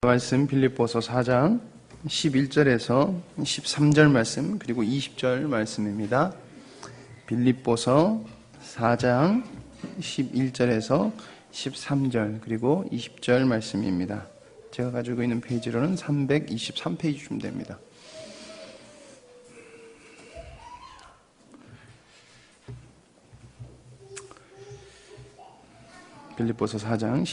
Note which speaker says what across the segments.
Speaker 1: 말씀 빌립보서 4장 11절에서 13절 말씀 그리고 20절 말씀입니다. 빌립보서 4장 11절에서 13절 그리고 20절 말씀입니다. 제가 가지고 있는 페이지로는 323페이지 주면 됩니다. 빌립보서 4장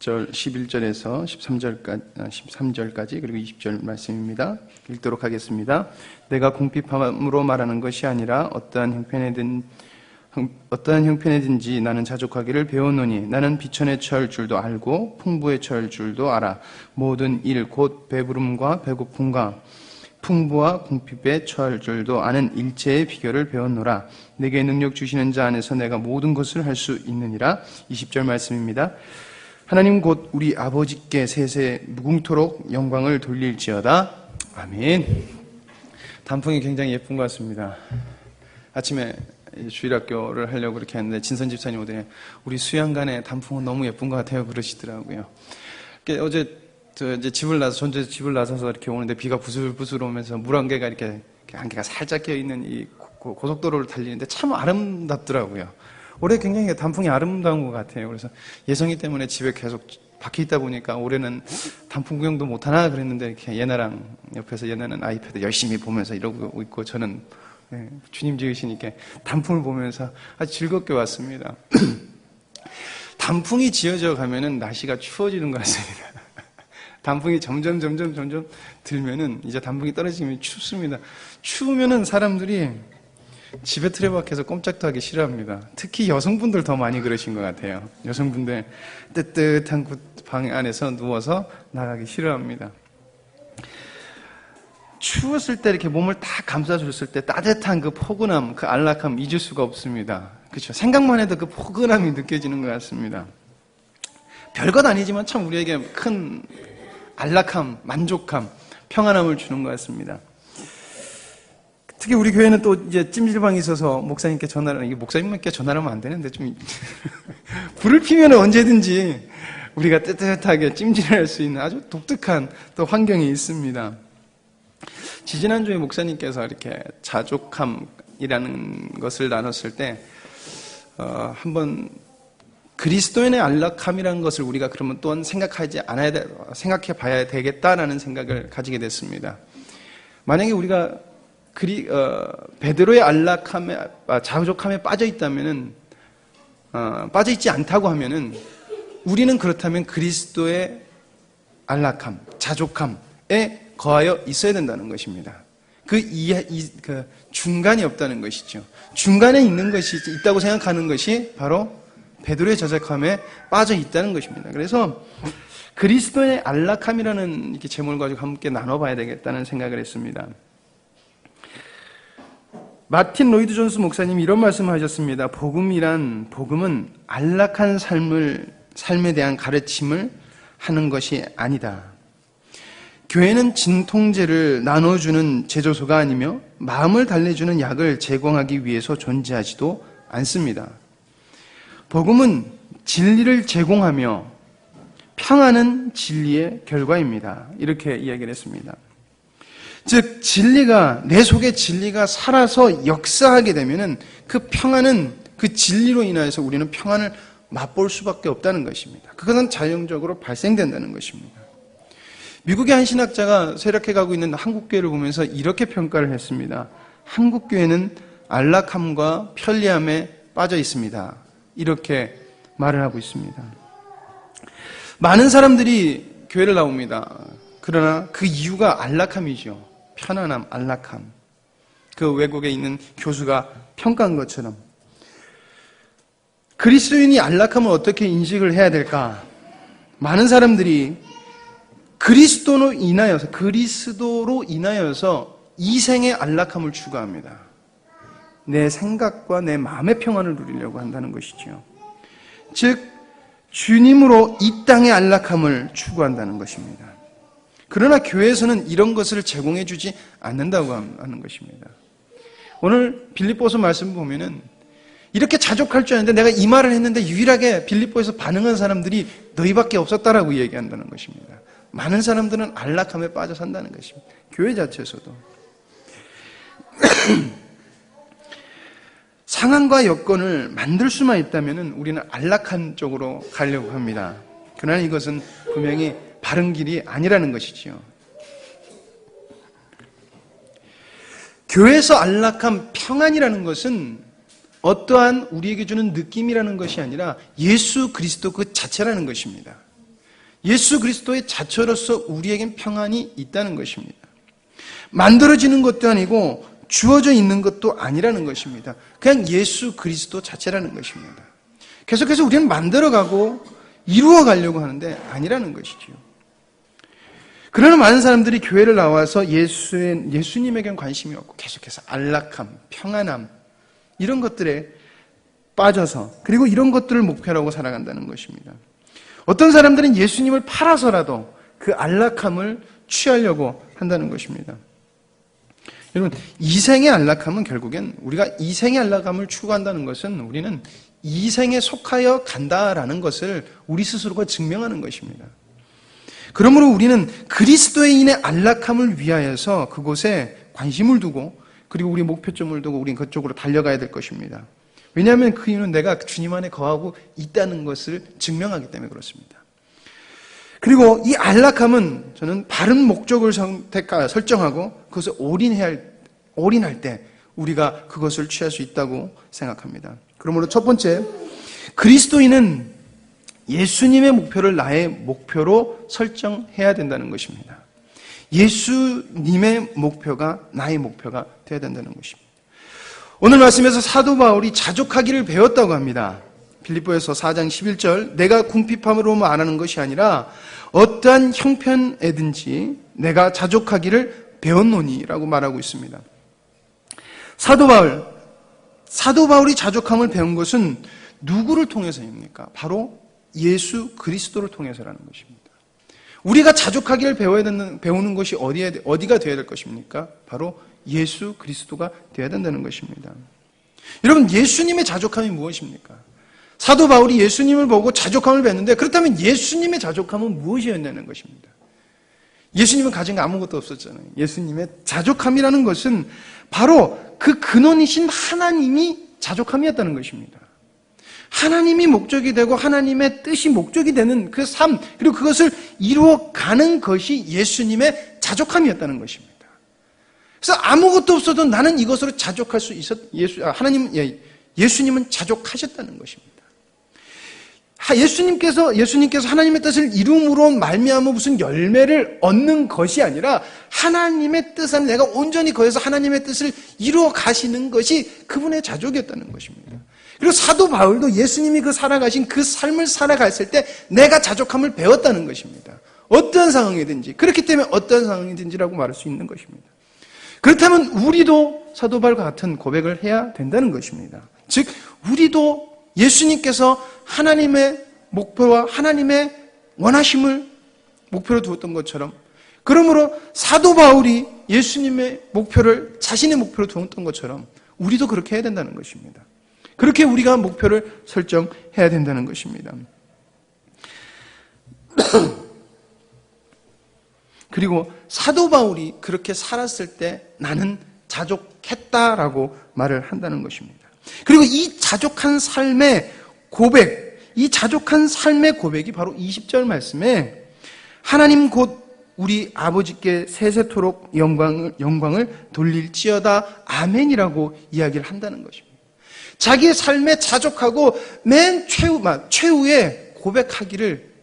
Speaker 1: 11절에서 13절까지 그리고 20절 말씀입니다. 읽도록 하겠습니다. 내가 궁핍함으로 말하는 것이 아니라 어떠한 형편에든지 나는 자족하기를 배웠노니 나는 비천에 처할 줄도 알고 풍부에 처할 줄도 알아. 모든 일 곧 배부름과 배고픔과 풍부와 궁핍에 처할 줄도 아는 일체의 비결을 배웠노라. 내게 능력 주시는 자 안에서 내가 모든 것을 할 수 있느니라. 20절 말씀입니다. 하나님 곧 우리 아버지께 세세 무궁토록 영광을 돌릴지어다. 아멘. 단풍이 굉장히 예쁜 것 같습니다. 아침에 주일학교를 하려고 그렇게 했는데 진선 집사님 오더니 우리 수양간에 단풍은 너무 예쁜 것 같아요 그러시더라고요. 어제 이제 전주에서 집을 나서서 이렇게 오는데 비가 부슬부슬 오면서 물 한 개가 이렇게 안개가 살짝 껴 있는 이 고속도로를 달리는데 참 아름답더라고요. 올해 굉장히 단풍이 아름다운 것 같아요. 그래서 예성이 때문에 집에 계속 박혀 있다 보니까 올해는 단풍 구경도 못하나 그랬는데 이렇게 얘나랑 옆에서 얘나는 아이패드 열심히 보면서 이러고 있고 저는 주님 지으시니까 단풍을 보면서 아주 즐겁게 왔습니다. 단풍이 지어져 가면은 날씨가 추워지는 것 같습니다. 단풍이 점점 들면은 이제 단풍이 떨어지면 춥습니다. 추우면은 사람들이 집에 틀에박혀서 꼼짝도 하기 싫어합니다. 특히 여성분들 더 많이 그러신 것 같아요. 여성분들 뜨뜻한 방 안에서 누워서 나가기 싫어합니다. 추웠을 때 이렇게 몸을 다 감싸줬을 때 따뜻한 그 포근함, 그 안락함 잊을 수가 없습니다. 그렇죠? 생각만 해도 그 포근함이 느껴지는 것 같습니다. 별것 아니지만 참 우리에게 큰 안락함, 만족감, 평안함을 주는 것 같습니다. 특히 우리 교회는 또 이제 찜질방이 있어서 목사님께 이게 목사님께 전화를 하면 안 되는데 좀 불을 피면 언제든지 우리가 뜨뜻하게 찜질을 할 수 있는 아주 독특한 또 환경이 있습니다. 지지난주에 목사님께서 이렇게 자족함이라는 것을 나눴을 때 한번 그리스도인의 안락함이라는 것을 우리가 그러면 또한 생각해 봐야 되겠다라는 생각을 가지게 됐습니다. 만약에 우리가 베드로의 안락함에, 자족함에 빠져 있지 않다고 하면은 우리는 그렇다면 그리스도의 안락함, 자족함에 거하여 있어야 된다는 것입니다. 그 중간이 없다는 것이죠. 중간에 있는 것이 있다고 생각하는 것이 바로 베드로의 자족함에 빠져 있다는 것입니다. 그래서 그리스도의 안락함이라는 이렇게 제목을 가지고 함께 나눠봐야 되겠다는 생각을 했습니다. 마틴 로이드 존스 목사님이 이런 말씀을 하셨습니다. 복음은 안락한 삶에 대한 가르침을 하는 것이 아니다. 교회는 진통제를 나눠주는 제조소가 아니며 마음을 달래주는 약을 제공하기 위해서 존재하지도 않습니다. 복음은 진리를 제공하며 평안은 진리의 결과입니다. 이렇게 이야기를 했습니다. 즉 내 속에 진리가 살아서 역사하게 되면은 그 평안은 그 진리로 인하여서 우리는 평안을 맛볼 수밖에 없다는 것입니다. 그것은 자연적으로 발생된다는 것입니다. 미국의 한 신학자가 쇠락해가고 있는 한국교회를 보면서 이렇게 평가를 했습니다. 한국교회는 안락함과 편리함에 빠져 있습니다. 이렇게 말을 하고 있습니다. 많은 사람들이 교회를 나옵니다. 그러나 그 이유가 안락함이죠. 편안함, 안락함. 그 외국에 있는 교수가 평가한 것처럼 그리스도인이 안락함을 어떻게 인식을 해야 될까? 많은 사람들이 그리스도로 인하여서 이생의 안락함을 추구합니다. 내 생각과 내 마음의 평안을 누리려고 한다는 것이죠. 즉 주님으로 이 땅의 안락함을 추구한다는 것입니다. 그러나 교회에서는 이런 것을 제공해 주지 않는다고 하는 것입니다. 오늘 빌립보서 말씀 보면은 이렇게 자족할 줄 아는데 내가 이 말을 했는데 유일하게 빌립보에서 반응한 사람들이 너희밖에 없었다라고 얘기한다는 것입니다. 많은 사람들은 안락함에 빠져 산다는 것입니다. 교회 자체에서도. 상황과 여건을 만들 수만 있다면 우리는 안락한 쪽으로 가려고 합니다. 그러나 이것은 분명히 바른 길이 아니라는 것이지요. 교회에서 안락함, 평안이라는 것은 어떠한 우리에게 주는 느낌이라는 것이 아니라 예수 그리스도 그 자체라는 것입니다. 예수 그리스도의 자체로서 우리에겐 평안이 있다는 것입니다. 만들어지는 것도 아니고 주어져 있는 것도 아니라는 것입니다. 그냥 예수 그리스도 자체라는 것입니다. 계속해서 우리는 만들어가고 이루어가려고 하는데 아니라는 것이지요. 그러나 많은 사람들이 교회를 나와서 예수님에겐 관심이 없고 계속해서 안락함, 평안함 이런 것들에 빠져서 그리고 이런 것들을 목표로 하고 살아간다는 것입니다. 어떤 사람들은 예수님을 팔아서라도 그 안락함을 취하려고 한다는 것입니다. 여러분, 이생의 안락함은 결국엔 우리가 이생의 안락함을 추구한다는 것은 우리는 이생에 속하여 간다라는 것을 우리 스스로가 증명하는 것입니다. 그러므로 우리는 그리스도인의 안락함을 위하여서 그곳에 관심을 두고 그리고 우리 목표점을 두고 우리는 그쪽으로 달려가야 될 것입니다. 왜냐하면 그 이유는 내가 주님 안에 거하고 있다는 것을 증명하기 때문에 그렇습니다. 그리고 이 안락함은 저는 바른 목적을 설정하고 그것을 올인할 때 우리가 그것을 취할 수 있다고 생각합니다. 그러므로 첫 번째, 그리스도인은 예수님의 목표를 나의 목표로 설정해야 된다는 것입니다. 예수님의 목표가 나의 목표가 되어야 된다는 것입니다. 오늘 말씀에서 사도 바울이 자족하기를 배웠다고 합니다. 빌립보에서 4장 11절, 내가 궁핍함으로 말하는 것이 아니라 어떠한 형편에든지 내가 자족하기를 배웠노니라고 말하고 있습니다. 사도 바울이 자족함을 배운 것은 누구를 통해서입니까? 바로 예수 그리스도를 통해서라는 것입니다. 우리가 자족하기를 배우는 것이 어디가 되어야 될 것입니까? 바로 예수 그리스도가 되어야 된다는 것입니다. 여러분, 예수님의 자족함이 무엇입니까? 사도 바울이 예수님을 보고 자족함을 배웠는데 그렇다면 예수님의 자족함은 무엇이었냐는 것입니다. 예수님은 가진 거 아무것도 없었잖아요. 예수님의 자족함이라는 것은 바로 그 근원이신 하나님이 자족함이었다는 것입니다. 하나님이 목적이 되고 하나님의 뜻이 목적이 되는 그 삶, 그리고 그것을 이루어가는 것이 예수님의 자족함이었다는 것입니다. 그래서 아무것도 없어도 나는 이것으로 자족할 수 예수님은 자족하셨다는 것입니다. 예수님께서 하나님의 뜻을 이룸으로 말미암아 무슨 열매를 얻는 것이 아니라 하나님의 뜻 안에 내가 온전히 거해서 하나님의 뜻을 이루어 가시는 것이 그분의 자족이었다는 것입니다. 그리고 사도 바울도 예수님이 살아가신 그 삶을 살아갔을 때 내가 자족함을 배웠다는 것입니다. 어떤 상황이든지, 그렇기 때문에 어떤 상황이든지라고 말할 수 있는 것입니다. 그렇다면 우리도 사도 바울과 같은 고백을 해야 된다는 것입니다. 즉 우리도 예수님께서 하나님의 목표와 하나님의 원하심을 목표로 두었던 것처럼, 그러므로 사도 바울이 예수님의 목표를 자신의 목표로 두었던 것처럼 우리도 그렇게 해야 된다는 것입니다. 그렇게 우리가 목표를 설정해야 된다는 것입니다. 그리고 사도 바울이 그렇게 살았을 때 나는 자족했다라고 말을 한다는 것입니다. 그리고 이 자족한 삶의 고백, 이 자족한 삶의 고백이 바로 20절 말씀에 하나님 곧 우리 아버지께 세세토록 영광을 돌릴지어다 아멘이라고 이야기를 한다는 것입니다. 자기의 삶에 자족하고 맨 최후에 고백하기를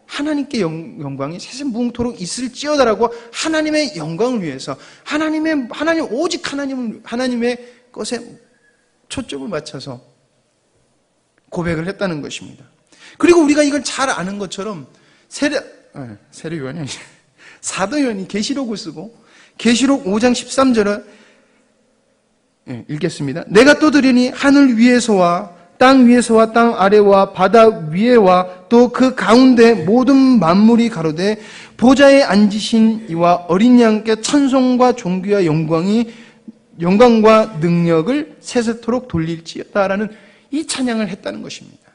Speaker 1: 하나님께 영광이 세세무궁토록 있을지어다라고 하나님의 영광을 위해서 오직 하나님의 것에 초점을 맞춰서 고백을 했다는 것입니다. 그리고 우리가 이걸 잘 아는 것처럼 세례요한이 아니죠. 사도 요한이 계시록을 쓰고 계시록 5장 13절을 읽겠습니다. 내가 또 들으니 하늘 위에서와 땅 위에서와 땅 아래와 바다 위에와 또 그 가운데 모든 만물이 가로되 보좌에 앉으신 이와 어린 양께 찬송과 존귀와 영광과 능력을 세세토록 돌릴지어다라는 이 찬양을 했다는 것입니다.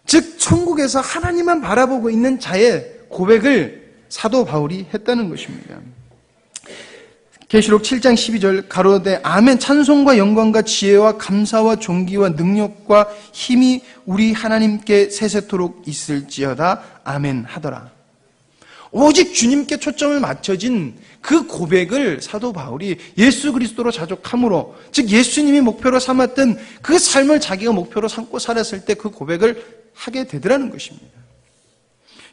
Speaker 1: 즉 천국에서 하나님만 바라보고 있는 자의 고백을 사도 바울이 했다는 것입니다. 계시록 7장 12절 가로되 아멘 찬송과 영광과 지혜와 감사와 존귀와 능력과 힘이 우리 하나님께 세세토록 있을지어다 아멘 하더라. 오직 주님께 초점을 맞춰진 그 고백을 사도 바울이 예수 그리스도로 자족함으로, 즉 예수님이 목표로 삼았던 그 삶을 자기가 목표로 삼고 살았을 때 그 고백을 하게 되더라는 것입니다.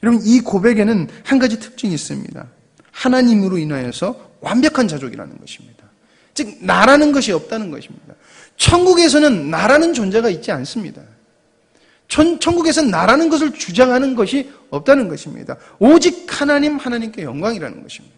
Speaker 1: 여러분, 이 고백에는 한 가지 특징이 있습니다. 하나님으로 인하여서 완벽한 자족이라는 것입니다. 즉 나라는 것이 없다는 것입니다. 천국에서는 나라는 존재가 있지 않습니다. 천국에서는 나라는 것을 주장하는 것이 없다는 것입니다. 오직 하나님께 영광이라는 것입니다.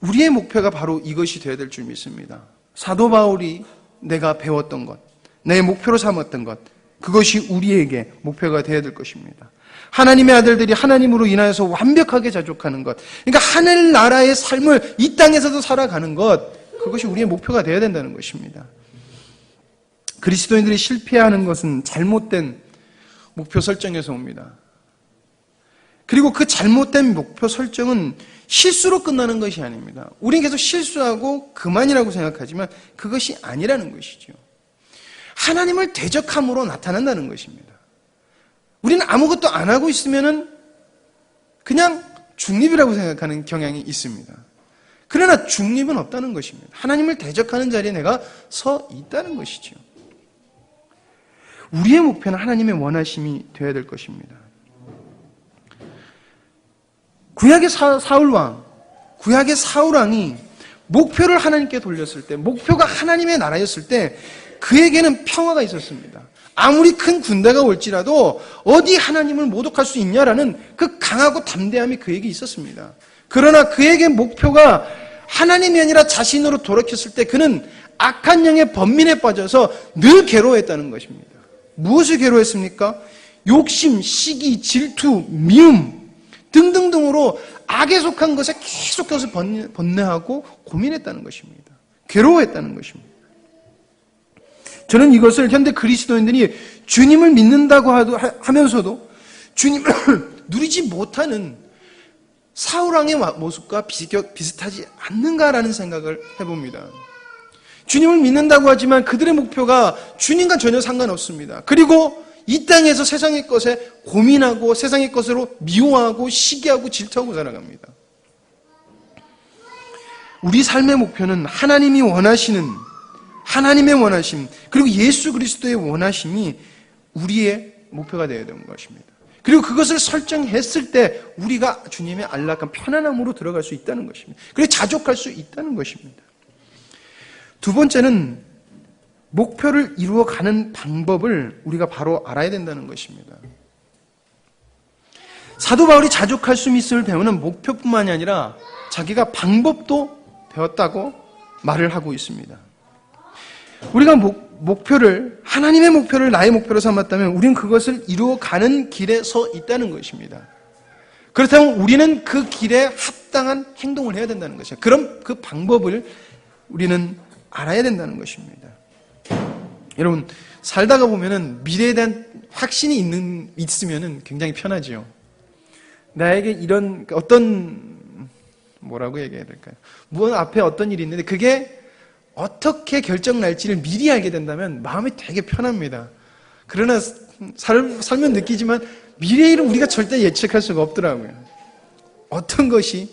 Speaker 1: 우리의 목표가 바로 이것이 되어야 될 줄 믿습니다. 사도 바울이 내가 배웠던 것, 내 목표로 삼았던 것, 그것이 우리에게 목표가 되어야 될 것입니다. 하나님의 아들들이 하나님으로 인하여서 완벽하게 자족하는 것, 그러니까 하늘나라의 삶을 이 땅에서도 살아가는 것, 그것이 우리의 목표가 되어야 된다는 것입니다. 그리스도인들이 실패하는 것은 잘못된 목표 설정에서 옵니다. 그리고 그 잘못된 목표 설정은 실수로 끝나는 것이 아닙니다. 우리는 계속 실수하고 그만이라고 생각하지만 그것이 아니라는 것이죠. 하나님을 대적함으로 나타난다는 것입니다. 우리는 아무것도 안 하고 있으면은 그냥 중립이라고 생각하는 경향이 있습니다. 그러나 중립은 없다는 것입니다. 하나님을 대적하는 자리에 내가 서 있다는 것이죠. 우리의 목표는 하나님의 원하심이 되어야 될 것입니다. 구약의 사울왕이 목표를 하나님께 돌렸을 때, 목표가 하나님의 나라였을 때 그에게는 평화가 있었습니다. 아무리 큰 군대가 올지라도 어디 하나님을 모독할 수 있냐라는 그 강하고 담대함이 그에게 있었습니다. 그러나 그에게 목표가 하나님이 아니라 자신으로 돌이켰을 때 그는 악한 영의 번민에 빠져서 늘 괴로워했다는 것입니다. 무엇을 괴로워했습니까? 욕심, 시기, 질투, 미움 등등등으로 악에 속한 것에 계속해서 번뇌하고 고민했다는 것입니다. 괴로워했다는 것입니다. 저는 이것을 현대 그리스도인들이 주님을 믿는다고 하면서도 주님을 누리지 못하는 사울왕의 모습과 비슷하지 않는가라는 생각을 해봅니다. 주님을 믿는다고 하지만 그들의 목표가 주님과 전혀 상관없습니다. 그리고 이 땅에서 세상의 것에 고민하고 세상의 것으로 미워하고 시기하고 질투하고 살아갑니다. 우리 삶의 목표는 하나님이 원하시는 하나님의 원하심, 그리고 예수 그리스도의 원하심이 우리의 목표가 되어야 되는 것입니다. 그리고 그것을 설정했을 때 우리가 주님의 안락한 편안함으로 들어갈 수 있다는 것입니다. 그리고 자족할 수 있다는 것입니다. 두 번째는 목표를 이루어가는 방법을 우리가 바로 알아야 된다는 것입니다. 사도 바울이 자족할 수 있음을 배우는 목표뿐만이 아니라 자기가 방법도 배웠다고 말을 하고 있습니다. 우리가 목표를, 하나님의 목표를 나의 목표로 삼았다면 우리는 그것을 이루어가는 길에 서 있다는 것입니다. 그렇다면 우리는 그 길에 합당한 행동을 해야 된다는 것이죠. 그럼 그 방법을 우리는 알아야 된다는 것입니다. 여러분, 살다가 보면은 미래에 대한 확신이 있으면은 굉장히 편하지요. 나에게 이런 뭐라고 얘기해야 될까요? 앞에 어떤 일이 있는데 그게 어떻게 결정 날지를 미리 알게 된다면 마음이 되게 편합니다. 그러나 살면 느끼지만 미래의 일은 우리가 절대 예측할 수가 없더라고요. 어떤 것이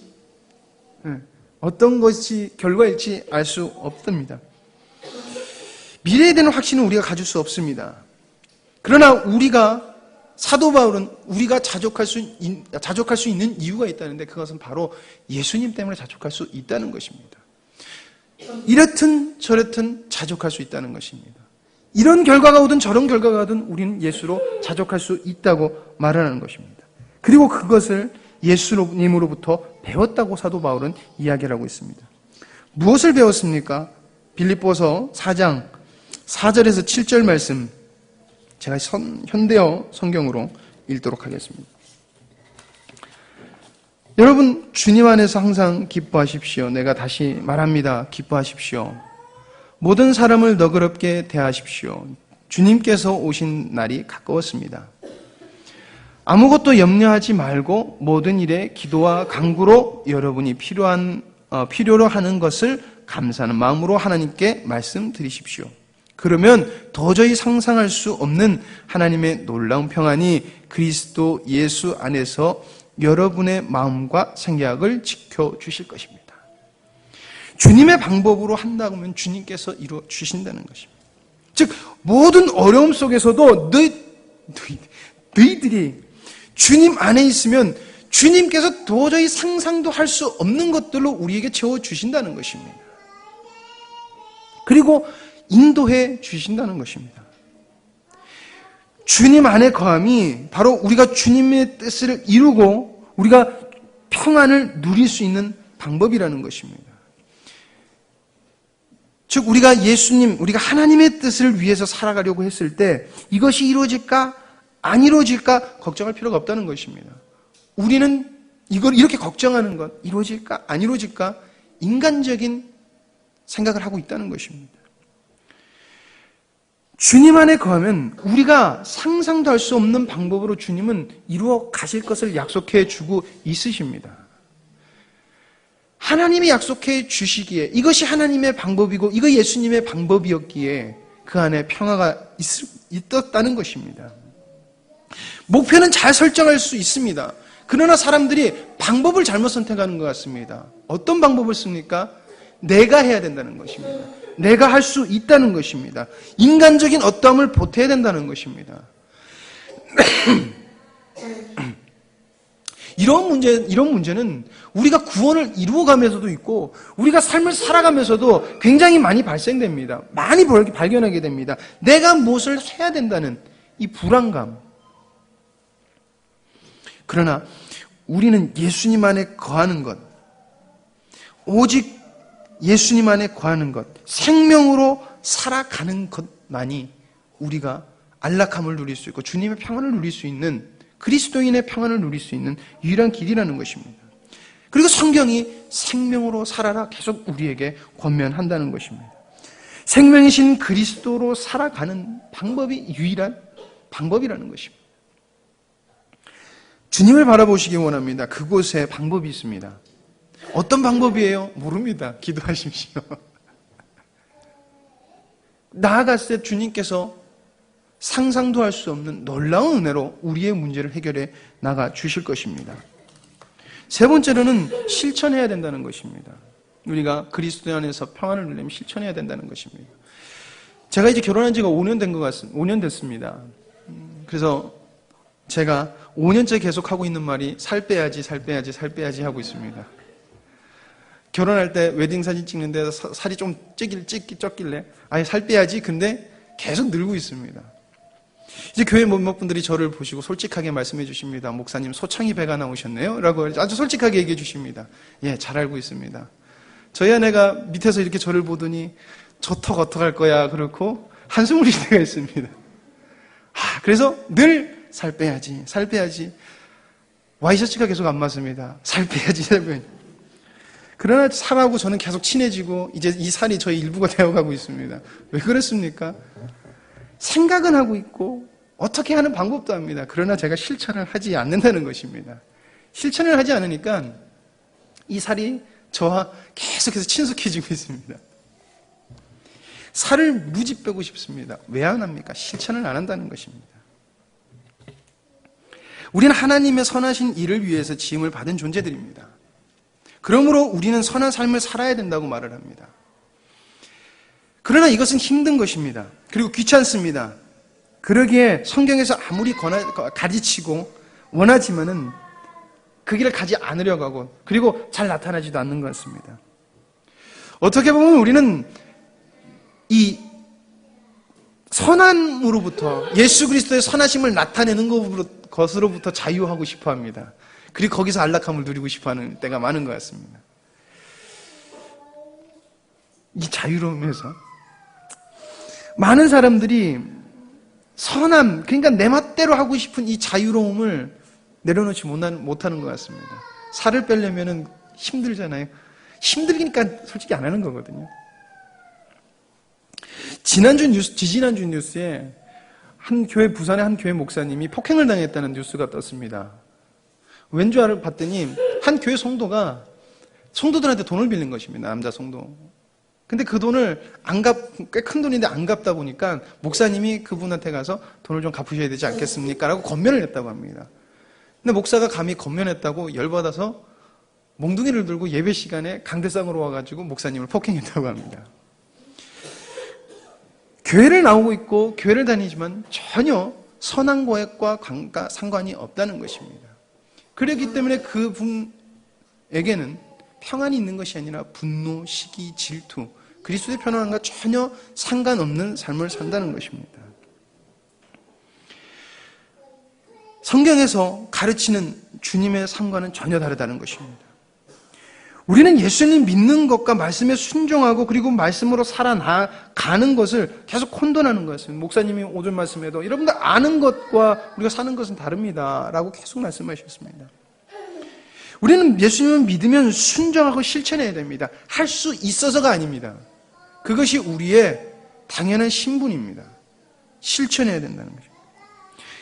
Speaker 1: 결과일지 알 수 없습니다. 미래에 대한 확신은 우리가 가질 수 없습니다. 그러나 사도 바울은 우리가 자족할 수 있는 이유가 있다는데 그것은 바로 예수님 때문에 자족할 수 있다는 것입니다. 이렇든 저렇든 자족할 수 있다는 것입니다. 이런 결과가 오든 저런 결과가 오든 우리는 예수로 자족할 수 있다고 말하는 것입니다. 그리고 그것을 예수님으로부터 배웠다고 사도 바울은 이야기를 하고 있습니다. 무엇을 배웠습니까? 빌립보서 4장 4절에서 7절 말씀 제가 현대어 성경으로 읽도록 하겠습니다. 여러분, 주님 안에서 항상 기뻐하십시오. 내가 다시 말합니다. 기뻐하십시오. 모든 사람을 너그럽게 대하십시오. 주님께서 오신 날이 가까웠습니다. 아무것도 염려하지 말고 모든 일에 기도와 간구로 여러분이 필요로 하는 것을 감사하는 마음으로 하나님께 말씀드리십시오. 그러면 도저히 상상할 수 없는 하나님의 놀라운 평안이 그리스도 예수 안에서 여러분의 마음과 생각을 지켜주실 것입니다. 주님의 방법으로 한다고 하면 주님께서 이루어 주신다는 것입니다. 즉 모든 어려움 속에서도 너희들이 주님 안에 있으면 주님께서 도저히 상상도 할 수 없는 것들로 우리에게 채워주신다는 것입니다. 그리고 인도해 주신다는 것입니다. 주님 안에 거함이 바로 우리가 주님의 뜻을 이루고 우리가 평안을 누릴 수 있는 방법이라는 것입니다. 즉 우리가 우리가 하나님의 뜻을 위해서 살아가려고 했을 때 이것이 이루어질까 안 이루어질까 걱정할 필요가 없다는 것입니다. 우리는 이걸 이렇게 걱정하는 것, 이루어질까 안 이루어질까 인간적인 생각을 하고 있다는 것입니다. 주님 안에 거하면 우리가 상상도 할 수 없는 방법으로 주님은 이루어 가실 것을 약속해 주고 있으십니다. 하나님이 약속해 주시기에 이것이 하나님의 방법이고 이거 예수님의 방법이었기에 그 안에 평화가 있었다는 것입니다. 목표는 잘 설정할 수 있습니다. 그러나 사람들이 방법을 잘못 선택하는 것 같습니다. 어떤 방법을 씁니까? 내가 해야 된다는 것입니다. 내가 할 수 있다는 것입니다. 인간적인 어떠함을 보태야 된다는 것입니다. 이런 문제는 우리가 구원을 이루어가면서도 있고 우리가 삶을 살아가면서도 굉장히 많이 발생됩니다. 많이 발견하게 됩니다. 내가 무엇을 해야 된다는 이 불안감. 그러나 우리는 예수님 안에 거하는 것, 오직 예수님 안에 거하는 것, 생명으로 살아가는 것만이 우리가 안락함을 누릴 수 있고 주님의 평안을 누릴 수 있는, 그리스도인의 평안을 누릴 수 있는 유일한 길이라는 것입니다. 그리고 성경이 생명으로 살아라 계속 우리에게 권면한다는 것입니다. 생명이신 그리스도로 살아가는 방법이 유일한 방법이라는 것입니다. 주님을 바라보시기 원합니다. 그곳에 방법이 있습니다. 어떤 방법이에요? 모릅니다. 기도하십시오. 나아갔을 때 주님께서 상상도 할 수 없는 놀라운 은혜로 우리의 문제를 해결해 나가 주실 것입니다. 세 번째로는 실천해야 된다는 것입니다. 우리가 그리스도 안에서 평안을 누리려면 실천해야 된다는 것입니다. 제가 이제 결혼한 지가 5년 된 것 같습니다. 5년 됐습니다. 그래서 제가 5년째 계속 하고 있는 말이 살 빼야지, 살 빼야지, 살 빼야지 하고 있습니다. 결혼할 때 웨딩 사진 찍는데 살이 좀 쪘길래 아예 살 빼야지. 근데 계속 늘고 있습니다. 이제 교회 몇몇 분들이 저를 보시고 솔직하게 말씀해 주십니다. 목사님 소창이 배가 나오셨네요 라고 아주 솔직하게 얘기해 주십니다. 예, 잘 알고 있습니다. 저희 아내가 밑에서 이렇게 저를 보더니 저 턱 어떡할 거야 그렇고 한숨을 쉴 때가 있습니다. 그래서 늘 살 빼야지, 살 빼야지. 와이셔츠가 계속 안 맞습니다. 살 빼야지, 살 빼야지. 그러나 살하고 저는 계속 친해지고 이제 이 살이 저의 일부가 되어가고 있습니다. 왜 그렇습니까? 생각은 하고 있고 어떻게 하는 방법도 합니다. 그러나 제가 실천을 하지 않는다는 것입니다. 실천을 하지 않으니까 이 살이 저와 계속해서 친숙해지고 있습니다. 살을 무지 빼고 싶습니다. 왜 안 합니까? 실천을 안 한다는 것입니다. 우리는 하나님의 선하신 일을 위해서 지음을 받은 존재들입니다. 그러므로 우리는 선한 삶을 살아야 된다고 말을 합니다. 그러나 이것은 힘든 것입니다. 그리고 귀찮습니다. 그러기에 성경에서 아무리 가르치고 원하지만은 그 길을 가지 않으려고 하고 그리고 잘 나타나지도 않는 것 같습니다. 어떻게 보면 우리는 이 선함으로부터 예수 그리스도의 선하심을 나타내는 것으로부터 자유하고 싶어 합니다. 그리고 거기서 안락함을 누리고 싶어 하는 때가 많은 것 같습니다. 이 자유로움에서 많은 사람들이 선함, 그러니까 내 멋대로 하고 싶은 이 자유로움을 내려놓지 못하는 것 같습니다. 살을 빼려면 힘들잖아요. 힘들니까 솔직히 안 하는 거거든요. 지지난주 뉴스에 부산의 한 교회 목사님이 폭행을 당했다는 뉴스가 떴습니다. 왠 줄 알아 봤더니 한 교회 성도가 성도들한테 돈을 빌린 것입니다. 남자 성도. 근데 그 돈을 꽤 큰 돈인데 안 갚다 보니까 목사님이 그분한테 가서 돈을 좀 갚으셔야 되지 않겠습니까? 라고 권면을 했다고 합니다. 근데 목사가 감히 권면했다고 열받아서 몽둥이를 들고 예배 시간에 강대상으로 와가지고 목사님을 폭행했다고 합니다. 교회를 나오고 있고 교회를 다니지만 전혀 선한 고액과 상관이 없다는 것입니다. 그렇기 때문에 그분에게는 평안이 있는 것이 아니라 분노, 시기, 질투, 그리스도의 편안함과 전혀 상관없는 삶을 산다는 것입니다. 성경에서 가르치는 주님의 삶과는 전혀 다르다는 것입니다. 우리는 예수님 믿는 것과 말씀에 순종하고 그리고 말씀으로 살아가는 것을 계속 혼돈하는 것입니다. 목사님이 오전 말씀에도 여러분들 아는 것과 우리가 사는 것은 다릅니다 라고 계속 말씀하셨습니다. 우리는 예수님을 믿으면 순종하고 실천해야 됩니다. 할 수 있어서가 아닙니다. 그것이 우리의 당연한 신분입니다. 실천해야 된다는 것입니다.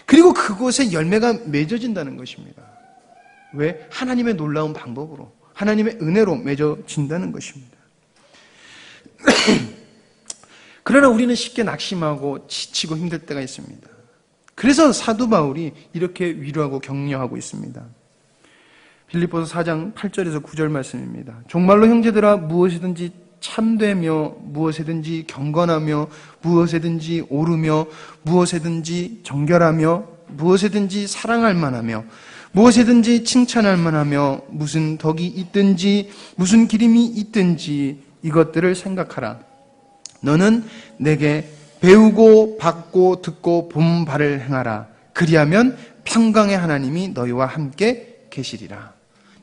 Speaker 1: 그리고 그곳에 열매가 맺어진다는 것입니다. 왜? 하나님의 놀라운 방법으로, 하나님의 은혜로 맺어진다는 것입니다. 그러나 우리는 쉽게 낙심하고 지치고 힘들 때가 있습니다. 그래서 사도 바울이 이렇게 위로하고 격려하고 있습니다. 빌립보서 4장 8절에서 9절 말씀입니다. 정말로 형제들아 무엇이든지 참되며 무엇이든지 경건하며 무엇이든지 옳으며 무엇이든지 정결하며 무엇이든지 사랑할 만하며 무엇이든지 칭찬할 만하며 무슨 덕이 있든지 무슨 기림이 있든지 이것들을 생각하라. 너는 내게 배우고 받고 듣고 본 바를 행하라. 그리하면 평강의 하나님이 너희와 함께 계시리라.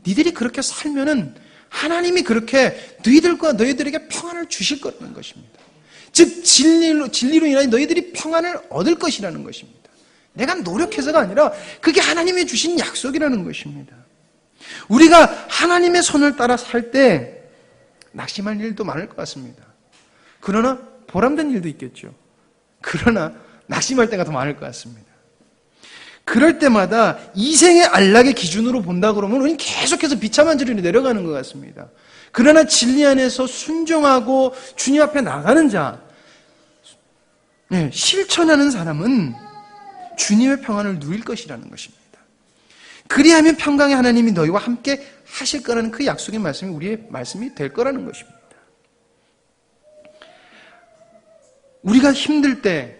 Speaker 1: 니들이 그렇게 살면은 하나님이 그렇게 너희들과 너희들에게 평안을 주실 거라는 것입니다. 즉 진리로 인하여 너희들이 평안을 얻을 것이라는 것입니다. 내가 노력해서가 아니라 그게 하나님이 주신 약속이라는 것입니다. 우리가 하나님의 손을 따라 살 때 낙심할 일도 많을 것 같습니다. 그러나 보람된 일도 있겠죠. 그러나 낙심할 때가 더 많을 것 같습니다. 그럴 때마다 이생의 안락의 기준으로 본다 그러면 우리는 계속해서 비참한 지름이 내려가는 것 같습니다. 그러나 진리 안에서 순종하고 주님 앞에 나가는 자, 실천하는 사람은 주님의 평안을 누릴 것이라는 것입니다. 그리하면 평강의 하나님이 너희와 함께 하실 거라는 그 약속의 말씀이 우리의 말씀이 될 거라는 것입니다. 우리가 힘들 때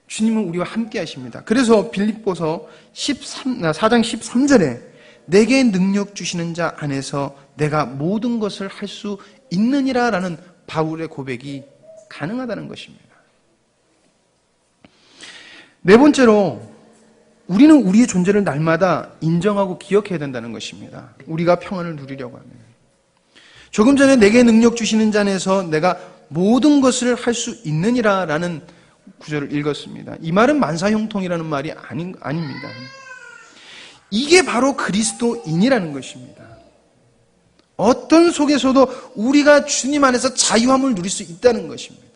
Speaker 1: 주님은 우리와 함께 하십니다. 그래서 빌립보서 4장 13절에 내게 능력 주시는 자 안에서 내가 모든 것을 할 수 있느니라 라는 바울의 고백이 가능하다는 것입니다. 네 번째로 우리는 우리의 존재를 날마다 인정하고 기억해야 된다는 것입니다. 우리가 평안을 누리려고 하면. 조금 전에 내게 능력 주시는 자 안에서 내가 모든 것을 할 수 있느니라 라는 구절을 읽었습니다. 이 말은 만사형통이라는 말이 아닙니다. 이게 바로 그리스도인이라는 것입니다. 어떤 속에서도 우리가 주님 안에서 자유함을 누릴 수 있다는 것입니다.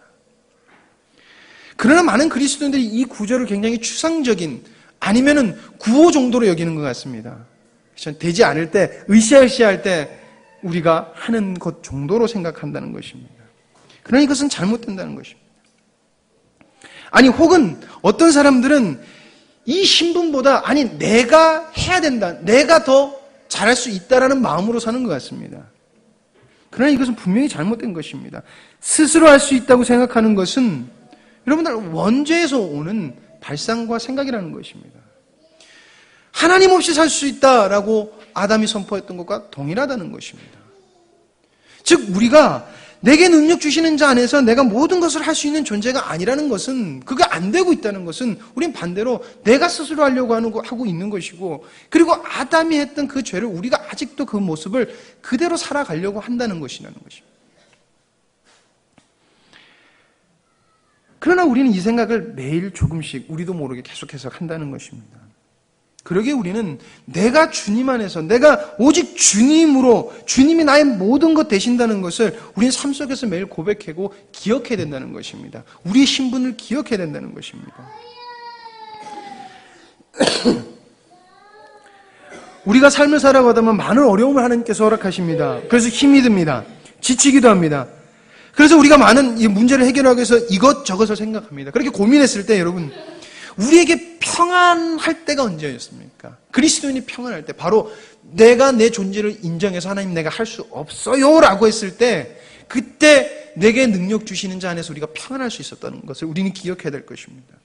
Speaker 1: 그러나 많은 그리스도인들이 이 구절을 굉장히 추상적인 아니면은 구호 정도로 여기는 것 같습니다. 되지 않을 때, 으쌰으쌰할 때 우리가 하는 것 정도로 생각한다는 것입니다. 그러나 이것은 잘못된다는 것입니다. 아니 혹은 어떤 사람들은 이 신분보다 내가 해야 된다, 내가 더 잘할 수 있다라는 마음으로 사는 것 같습니다. 그러나 이것은 분명히 잘못된 것입니다. 스스로 할 수 있다고 생각하는 것은 여러분들 원죄에서 오는 발상과 생각이라는 것입니다. 하나님 없이 살 수 있다라고 아담이 선포했던 것과 동일하다는 것입니다. 즉 우리가 내게 능력 주시는 자 안에서 내가 모든 것을 할 수 있는 존재가 아니라는 것은, 그게 안 되고 있다는 것은 우린 반대로 내가 스스로 하려고 하고 있는 것이고, 그리고 아담이 했던 그 죄를 우리가 아직도 그 모습을 그대로 살아가려고 한다는 것이라는 것입니다. 그러나 우리는 이 생각을 매일 조금씩 우리도 모르게 계속해서 한다는 것입니다. 그러기에 우리는 내가 주님 안에서, 내가 오직 주님으로, 주님이 나의 모든 것 되신다는 것을 우리는 삶 속에서 매일 고백하고 기억해야 된다는 것입니다. 우리의 신분을 기억해야 된다는 것입니다.
Speaker 2: 우리가 삶을 살아가다 보면 많은 어려움을 하나님께서 허락하십니다. 그래서 힘이 듭니다. 지치기도 합니다. 그래서 우리가 많은 이 문제를 해결하기 위해서 이것저것을 생각합니다. 그렇게 고민했을 때 여러분, 우리에게 평안할 때가 언제였습니까? 그리스도인이 평안할 때, 바로 내가 내 존재를 인정해서 하나님 내가 할 수 없어요 라고 했을 때, 그때 내게 능력 주시는 자 안에서 우리가 평안할 수 있었다는 것을 우리는 기억해야 될 것입니다.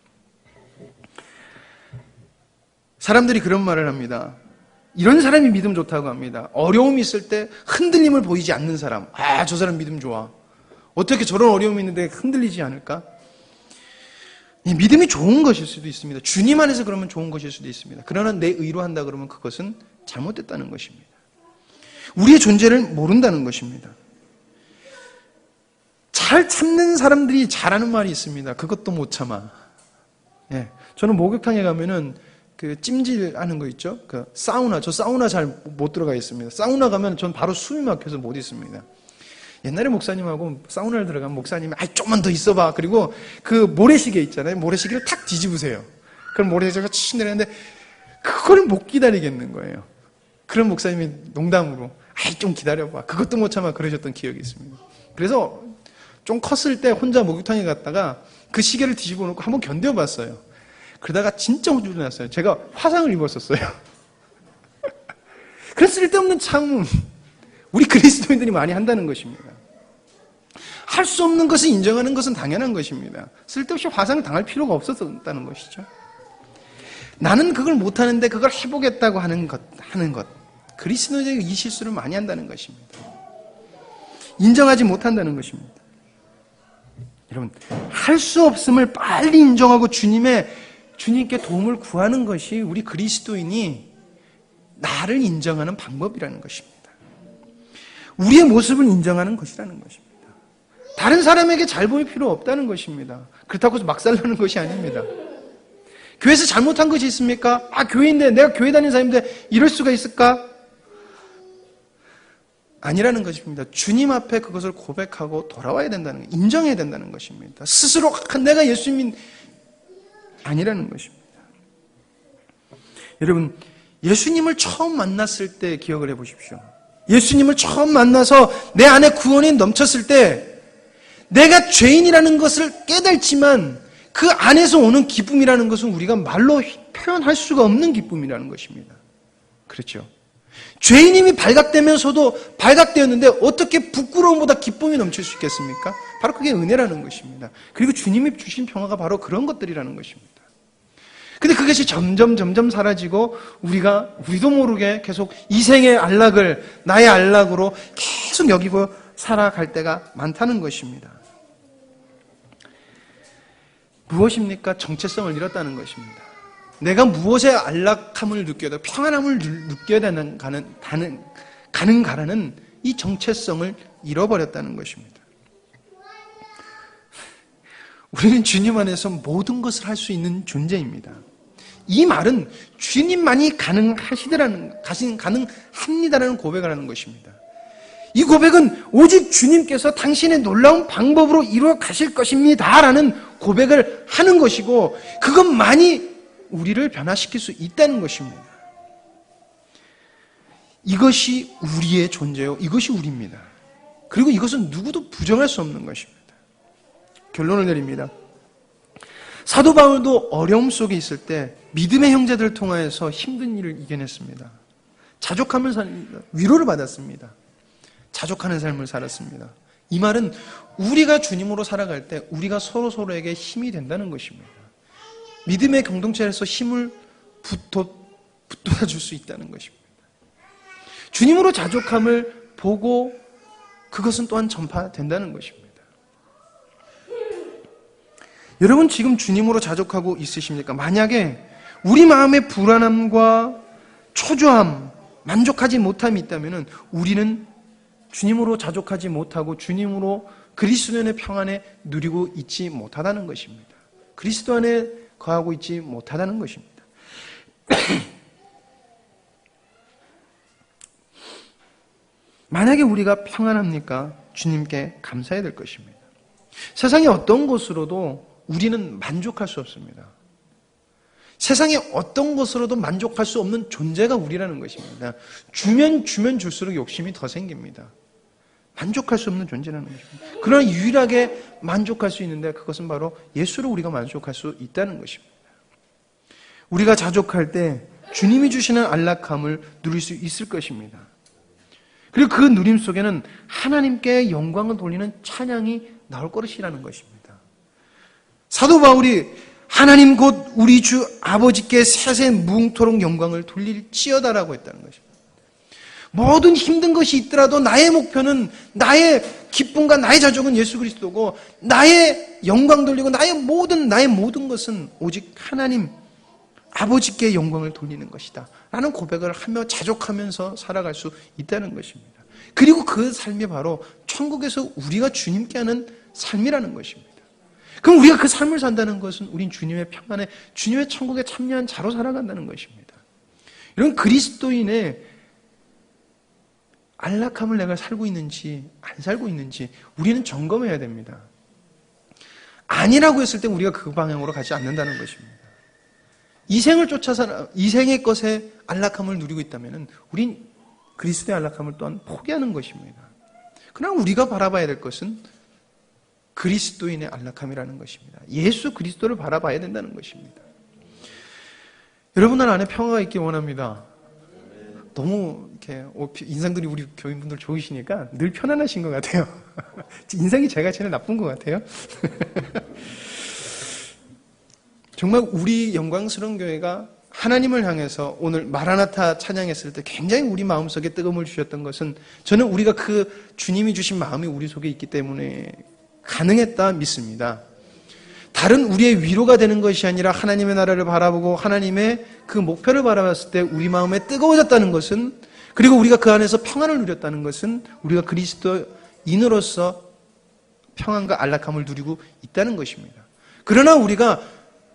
Speaker 2: 사람들이 그런 말을 합니다. 이런 사람이 믿음 좋다고 합니다. 어려움이 있을 때 흔들림을 보이지 않는 사람. 아, 저 사람 믿음 좋아. 어떻게 저런 어려움이 있는데 흔들리지 않을까? 이 믿음이 좋은 것일 수도 있습니다. 주님 안에서 그러면 좋은 것일 수도 있습니다. 그러나 내 의로 한다 그러면 그것은 잘못됐다는 것입니다. 우리의 존재를 모른다는 것입니다. 잘 참는 사람들이 잘하는 말이 있습니다. 그것도 못 참아. 예, 저는 목욕탕에 가면은 그 찜질하는 거 있죠? 그 사우나, 저 사우나 잘 못 들어가 있습니다. 사우나 가면 전 바로 숨이 막혀서 못 있습니다. 옛날에 목사님하고 사우나를 들어가면 목사님이 좀만 더 있어봐. 그리고 그 모래시계 있잖아요. 모래시계를 탁 뒤집으세요. 그럼 모래시계가 치 내리는데 그걸 못 기다리겠는 거예요. 그런 목사님이 농담으로 좀 기다려봐. 그것도 못 참아 그러셨던 기억이 있습니다. 그래서 좀 컸을 때 혼자 목욕탕에 갔다가 그 시계를 뒤집어 놓고 한번 견뎌봤어요. 그러다가 진짜 혼쭐이 났어요. 제가 화상을 입었었어요. 그래서 쓸데없는 참음, 우리 그리스도인들이 많이 한다는 것입니다. 할 수 없는 것을 인정하는 것은 당연한 것입니다. 쓸데없이 화상을 당할 필요가 없었다는 것이죠. 나는 그걸 못하는데 그걸 해보겠다고 하는 것. 그리스도인들이 이 실수를 많이 한다는 것입니다. 인정하지 못한다는 것입니다. 여러분, 할 수 없음을 빨리 인정하고 주님께 도움을 구하는 것이 우리 그리스도인이 나를 인정하는 방법이라는 것입니다. 우리의 모습을 인정하는 것이라는 것입니다. 다른 사람에게 잘 보일 필요 없다는 것입니다. 그렇다고 해서 막살나는 것이 아닙니다. 교회에서 잘못한 것이 있습니까? 교회인데, 내가 교회 다니는 사람인데 이럴 수가 있을까? 아니라는 것입니다. 주님 앞에 그것을 고백하고 돌아와야 된다는 것, 인정해야 된다는 것입니다. 스스로 내가 예수님이 아니라는 것입니다. 여러분, 예수님을 처음 만났을 때 기억을 해보십시오. 예수님을 처음 만나서 내 안에 구원이 넘쳤을 때 내가 죄인이라는 것을 깨달지만 그 안에서 오는 기쁨이라는 것은 우리가 말로 표현할 수가 없는 기쁨이라는 것입니다. 그렇죠? 죄인임이 발각되면서도 발각되었는데 어떻게 부끄러움보다 기쁨이 넘칠 수 있겠습니까? 바로 그게 은혜라는 것입니다. 그리고 주님이 주신 평화가 바로 그런 것들이라는 것입니다. 근데 그것이 점점 사라지고 우리도 모르게 계속 이생의 안락을 나의 안락으로 계속 여기고 살아갈 때가 많다는 것입니다. 무엇입니까? 정체성을 잃었다는 것입니다. 내가 무엇에 안락함을 느껴야 되고 평안함을 느껴야 가는가라는 이 정체성을 잃어버렸다는 것입니다. 우리는 주님 안에서 모든 것을 할 수 있는 존재입니다. 이 말은 주님만이 가능합니다라는 고백을 하는 것입니다. 이 고백은 오직 주님께서 당신의 놀라운 방법으로 이루어 가실 것입니다라는 고백을 하는 것이고 그것만이 우리를 변화시킬 수 있다는 것입니다. 이것이 우리의 존재요. 이것이 우리입니다. 그리고 이것은 누구도 부정할 수 없는 것입니다. 결론을 내립니다. 사도 바울도 어려움 속에 있을 때 믿음의 형제들을 통하여서 힘든 일을 이겨냈습니다. 자족하며 삽니다. 위로를 받았습니다. 자족하는 삶을 살았습니다. 이 말은 우리가 주님으로 살아갈 때 우리가 서로에게 힘이 된다는 것입니다. 믿음의 공동체에서 힘을 붙돋아줄 수 있다는 것입니다. 주님으로 자족함을 보고 그것은 또한 전파된다는 것입니다. 여러분 지금 주님으로 자족하고 있으십니까? 만약에 우리 마음의 불안함과 초조함, 만족하지 못함이 있다면 우리는 주님으로 자족하지 못하고 주님으로 그리스도 안의 평안에 누리고 있지 못하다는 것입니다. 그리스도 안에 거하고 있지 못하다는 것입니다. 만약에 우리가 평안합니까? 주님께 감사해야 될 것입니다. 세상의 어떤 곳으로도 우리는 만족할 수 없습니다. 세상의 어떤 것으로도 만족할 수 없는 존재가 우리라는 것입니다. 주면 줄수록 욕심이 더 생깁니다. 만족할 수 없는 존재라는 것입니다. 그러나 유일하게 만족할 수 있는데 그것은 바로 예수로 우리가 만족할 수 있다는 것입니다. 우리가 자족할 때 주님이 주시는 안락함을 누릴 수 있을 것입니다. 그리고 그 누림 속에는 하나님께 영광을 돌리는 찬양이 나올 것이라는 것입니다. 사도 바울이 하나님 곧 우리 주 아버지께 세세 무궁토록 영광을 돌릴지어다라고 했다는 것입니다. 모든 힘든 것이 있더라도 나의 목표는, 나의 기쁨과 나의 자족은 예수 그리스도고, 나의 영광 돌리고 나의 모든 것은 오직 하나님 아버지께 영광을 돌리는 것이다 라는 고백을 하며 자족하면서 살아갈 수 있다는 것입니다. 그리고 그 삶이 바로 천국에서 우리가 주님께 하는 삶이라는 것입니다. 그럼 우리가 그 삶을 산다는 것은 우린 주님의 평안에, 주님의 천국에 참여한 자로 살아간다는 것입니다. 이런 그리스도인의 안락함을 내가 살고 있는지 안 살고 있는지 우리는 점검해야 됩니다. 아니라고 했을 때 우리가 그 방향으로 가지 않는다는 것입니다. 이생을 쫓아서 이생의 것에 안락함을 누리고 있다면 우린 그리스도의 안락함을 또한 포기하는 것입니다. 그러나 우리가 바라봐야 될 것은 그리스도인의 안락함이라는 것입니다. 예수 그리스도를 바라봐야 된다는 것입니다. 여러분들 안에 평화가 있기 원합니다. 너무 이렇게 인상들이 우리 교인분들 좋으시니까 늘 편안하신 것 같아요. 인상이 제가 제일 나쁜 것 같아요. 정말 우리 영광스러운 교회가 하나님을 향해서 오늘 마라나타 찬양했을 때 굉장히 우리 마음속에 뜨거움을 주셨던 것은, 저는 우리가 그 주님이 주신 마음이 우리 속에 있기 때문에 가능했다 믿습니다. 다른 우리의 위로가 되는 것이 아니라 하나님의 나라를 바라보고 하나님의 그 목표를 바라봤을 때 우리 마음에 뜨거워졌다는 것은, 그리고 우리가 그 안에서 평안을 누렸다는 것은 우리가 그리스도인으로서 평안과 안락함을 누리고 있다는 것입니다. 그러나 우리가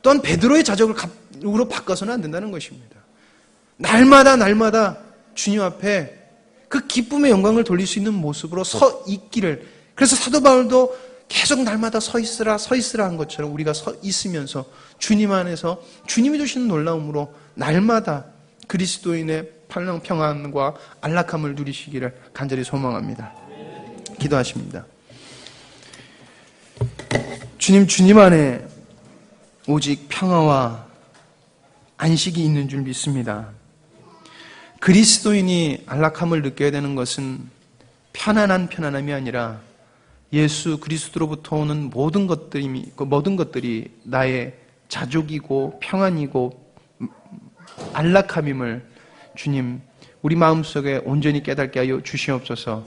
Speaker 2: 또한 베드로의 자족으로 바꿔서는 안 된다는 것입니다. 날마다 주님 앞에 그 기쁨의 영광을 돌릴 수 있는 모습으로 서 있기를, 그래서 사도 바울도 계속 날마다 서 있으라 한 것처럼 우리가 서 있으면서 주님 안에서 주님이 주시는 놀라움으로 날마다 그리스도인의 평안과 안락함을 누리시기를 간절히 소망합니다. 기도하십니다. 주님 안에 오직 평화와 안식이 있는 줄 믿습니다. 그리스도인이 안락함을 느껴야 되는 것은 편안함이 아니라 예수 그리스도로부터 오는 모든 것들이 나의 자족이고 평안이고 안락함임을 주님 우리 마음속에 온전히 깨닫게 하여 주시옵소서.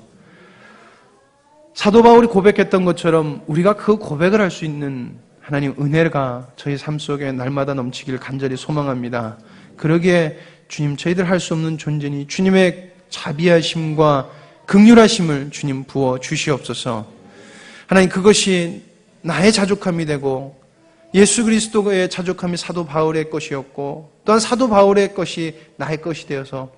Speaker 2: 사도 바울이 고백했던 것처럼 우리가 그 고백을 할 수 있는 하나님 은혜가 저희 삶 속에 날마다 넘치기를 간절히 소망합니다. 그러기에 주님, 저희들 할 수 없는 존재니 주님의 자비하심과 긍휼하심을 주님 부어 주시옵소서. 하나님, 그것이 나의 자족함이 되고 예수 그리스도의 자족함이 사도 바울의 것이었고 또한 사도 바울의 것이 나의 것이 되어서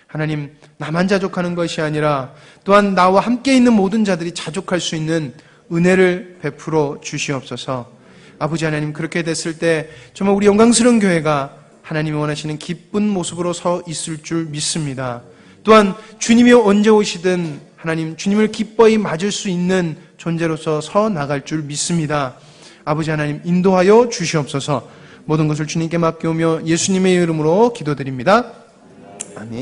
Speaker 2: 하나님, 나만 자족하는 것이 아니라 또한 나와 함께 있는 모든 자들이 자족할 수 있는 은혜를 베풀어 주시옵소서. 아버지 하나님, 그렇게 됐을 때 정말 우리 영광스러운 교회가 하나님이 원하시는 기쁜 모습으로 서 있을 줄 믿습니다. 또한 주님이 언제 오시든 하나님, 주님을 기뻐히 맞을 수 있는 존재로서 서 나갈 줄 믿습니다. 아버지 하나님, 인도하여 주시옵소서. 모든 것을 주님께 맡겨오며 예수님의 이름으로 기도드립니다. 아멘.